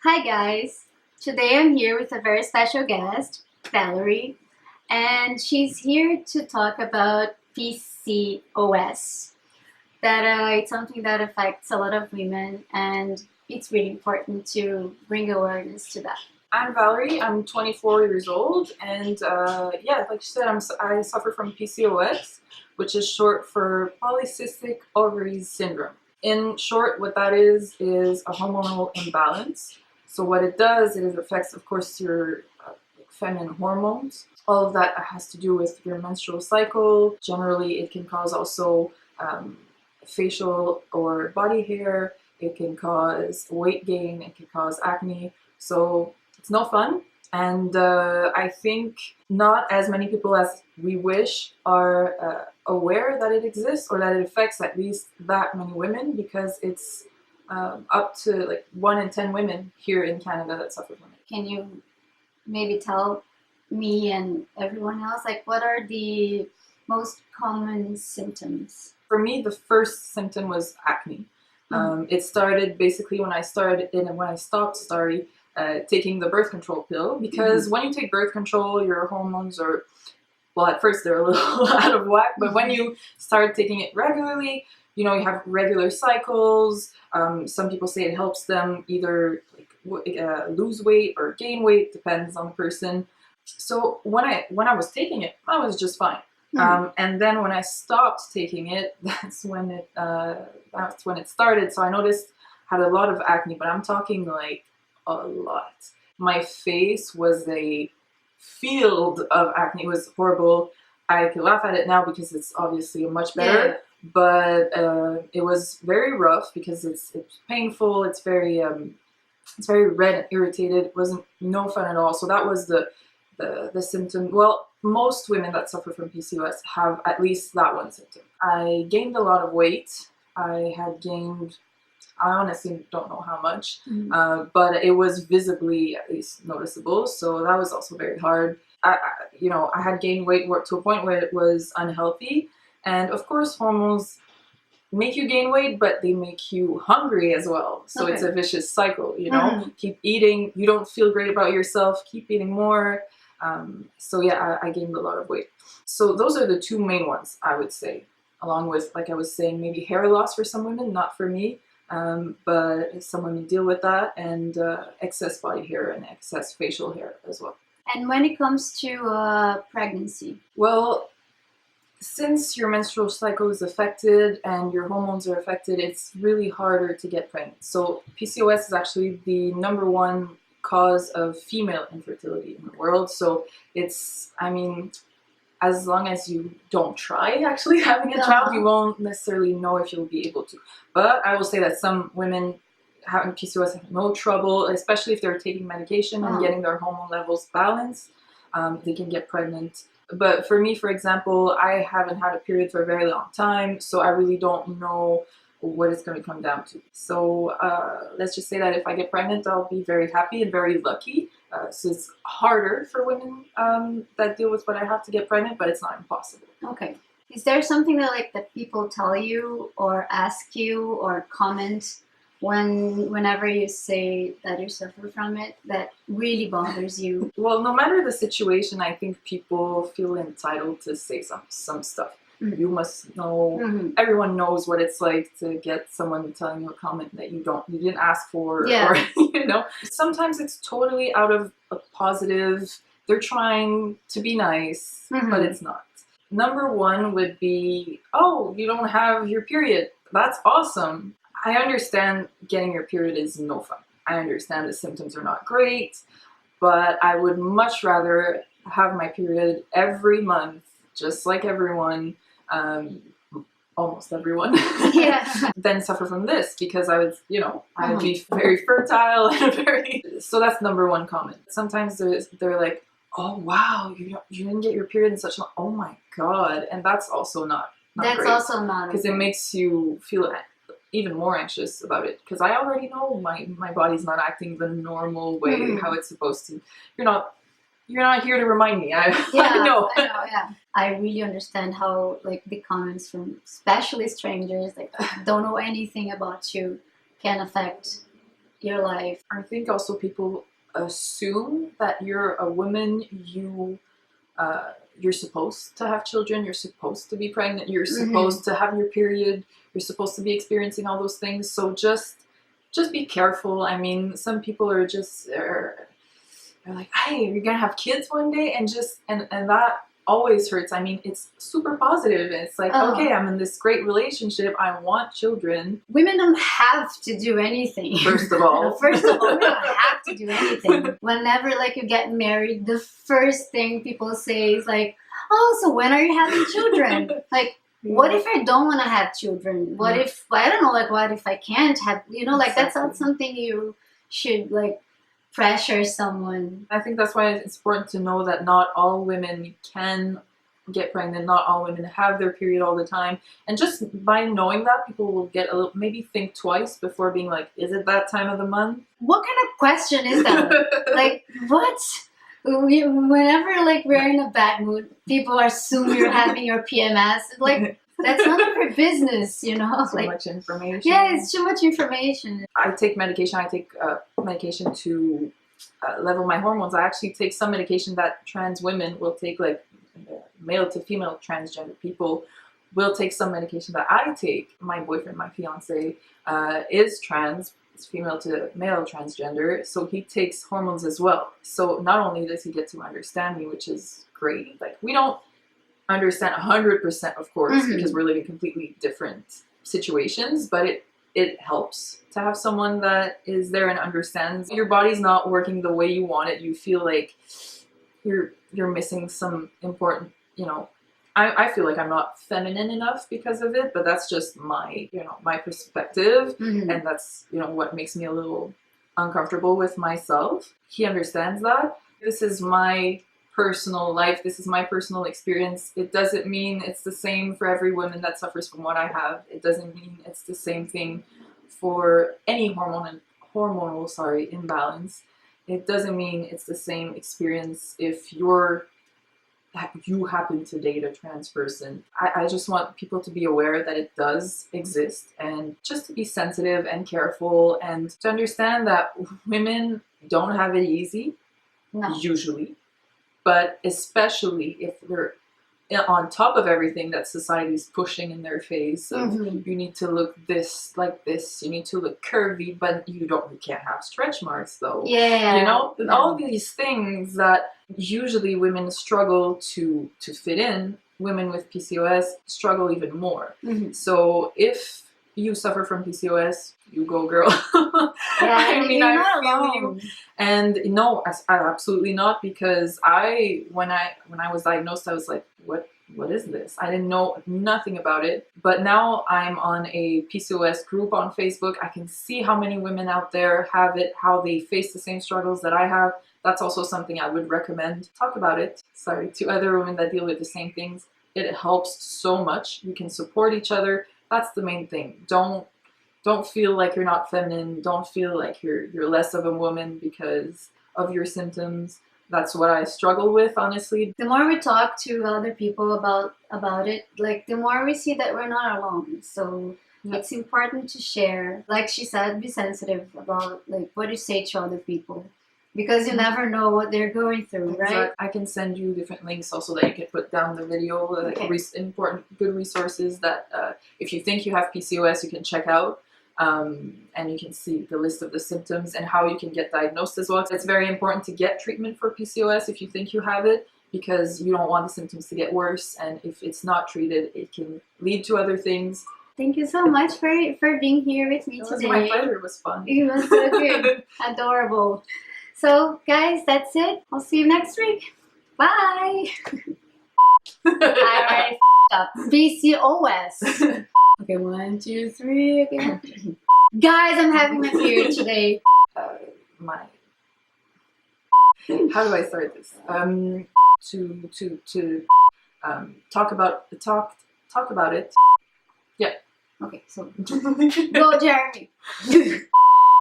Hi guys! Today I'm here with a very special guest, Valerie, and she's here to talk about PCOS. It's something that affects a lot of women, and it's really important to bring awareness to that. I'm Valerie. I'm 24 years old, and like you said, I suffer from PCOS, which is short for polycystic ovaries syndrome. In short, what that is a hormonal imbalance. So what it does is it affects, of course, your feminine hormones. All of that has to do with your menstrual cycle. Generally, it can cause also facial or body hair. It can cause weight gain. It can cause acne. So it's no fun. And I think not as many people as we wish are aware that it exists or that it affects at least that many women, because it's up to like 1 in 10 women here in Canada that suffer from it. Can you maybe tell me and everyone else, like, what are the most common symptoms? For me, the first symptom was acne. It started basically when I stopped taking the birth control pill, because when you take birth control, your hormones are, well, at first they're a little out of whack, but when you start taking it regularly, you have regular cycles. Some people say it helps them either lose weight or gain weight, depends on the person. So when I was taking it, I was just fine. And then when I stopped taking it, that's when it started. So I noticed I had a lot of acne, but I'm talking like a lot. My face was a field of acne. It was horrible. I can laugh at it now because it's obviously much better, but it was very rough because it's painful. It's very red and irritated. It wasn't no fun at all. So that was the symptom. Well, most women that suffer from PCOS have at least that one symptom. I gained a lot of weight. I honestly don't know how much, but it was visibly at least noticeable. So that was also very hard. I had gained weight to a point where it was unhealthy. And of course, hormones make you gain weight, but they make you hungry as well. So it's a vicious cycle, Keep eating, you don't feel great about yourself, keep eating more. I gained a lot of weight. So those are the two main ones, I would say, along with, like I was saying, maybe hair loss for some women, not for me, but some women deal with that, and excess body hair and excess facial hair as well. And when it comes to pregnancy? Well, since your menstrual cycle is affected and your hormones are affected, it's really harder to get pregnant. So PCOS is actually the #1 cause of female infertility in the world. So it's, as long as you don't try actually having a child, you won't necessarily know if you'll be able to. But I will say that some women having PCOS have no trouble, especially if they're taking medication and getting their hormone levels balanced. They can get pregnant. But for me, for example, I haven't had a period for a very long time, so I really don't know what it's going to come down to. So let's just say that if I get pregnant, I'll be very happy and very lucky. So it's harder for women that deal with what I have to get pregnant, but it's not impossible. Okay. Is there something that people tell you or ask you or comment whenever you say that you suffer from it that really bothers you? Well, no matter the situation, I think people feel entitled to say some stuff. You must know, everyone knows what it's like to get someone telling you a comment that you didn't ask for, or sometimes it's totally out of a positive, they're trying to be nice, but it's not. #1 would be, oh, you don't have your period, that's awesome. I understand getting your period is no fun. I understand the symptoms are not great, but I would much rather have my period every month, just like everyone, almost everyone, than suffer from this, because I would, I'd be very fertile and so that's #1 comment. Sometimes they're like, oh wow, you didn't get your period in such long, oh my god, and that's also not that's great, also not, because it makes you feel even more anxious about it, because I already know my body's not acting the normal way how it's supposed to. You're not here to remind me. I know. I really understand how, like, the comments from especially strangers, like, don't know anything about you, can affect your life? I think also people assume that you're a woman, you're supposed to have children, you're supposed to be pregnant, you're supposed to have your period, you're supposed to be experiencing all those things. So just be careful. I mean, some people are just they're like, hey, you're gonna have kids one day, and that always hurts. I mean, it's super positive, and it's like, okay, I'm in this great relationship, I want children. Women don't have to do anything. First of all, we don't have to do anything. Whenever like you get married, the first thing people say is like, oh, so when are you having children? Like, what if I don't want to have children? What if, I don't know, like, what if I can't have, you know, like, that's not something you should, like, pressure someone. I think that's why it's important to know that not all women can get pregnant, not all women have their period all the time, and just by knowing that, people will get a little, maybe think twice before being like, is it that time of the month? What kind of question is that? Like, what? Whenever like we're in a bad mood, people assume you're having your PMS. Like, that's none of your business, you know. So like, much information. Yeah, it's too much information. I take medication. I take medication to level my hormones. I actually take some medication that trans women will take, like male to female transgender people will take some medication that I take. My boyfriend, my fiance, is trans. It's female to male transgender, so he takes hormones as well. So not only does he get to understand me, which is great. Like, we don't understand 100%, of course, because we're living completely different situations, but it helps to have someone that is there and understands. Your body's not working the way you want it. You feel like you're missing some important, you know, I feel like I'm not feminine enough because of it, but that's just my, you know, my perspective, and that's, you know, what makes me a little uncomfortable with myself. He understands that. This is my personal life. This is my personal experience. It doesn't mean it's the same for every woman that suffers from what I have. It doesn't mean it's the same thing for any hormonal imbalance. It doesn't mean it's the same experience if you happen to date a trans person. I just want people to be aware that it does exist, and just to be sensitive and careful, and to understand that women don't have it easy, usually. But especially if they're on top of everything that society's pushing in their face, you need to look like this, you need to look curvy, but you can't have stretch marks though. Yeah. You know, all these things that usually women struggle to fit in, women with PCOS struggle even more. So if you suffer from PCOS, you go, girl. I mean, I feel you. And no, absolutely not, because when I was diagnosed, I was like, what is this? I didn't know nothing about it. But now I'm on a PCOS group on Facebook. I can see how many women out there have it, how they face the same struggles that I have. That's also something I would recommend. Talk about it, to other women that deal with the same things. It helps so much. We can support each other. That's the main thing. Don't feel like you're not feminine. Don't feel like you're less of a woman because of your symptoms. That's what I struggle with, honestly. The more we talk to other people about it, like, the more we see that we're not alone. So it's important to share. Like she said, be sensitive about like what you say to other people, because you never know what they're going through, right? I can send you different links also that you can put down the video, like important, good resources that if you think you have PCOS, you can check out. And you can see the list of the symptoms and how you can get diagnosed as well. It's very important to get treatment for PCOS if you think you have it, because you don't want the symptoms to get worse, and if it's not treated, it can lead to other things. Thank you so much for being here with me today. It was my pleasure. It was fun. It was so good. Adorable. So, guys, that's it. I'll see you next week. Bye. I already up. PCOS. Okay, 1, 2, 3 again. Guys, I'm having my period today. How do I start this? To talk about it. Yeah. Okay, so go, Jeremy.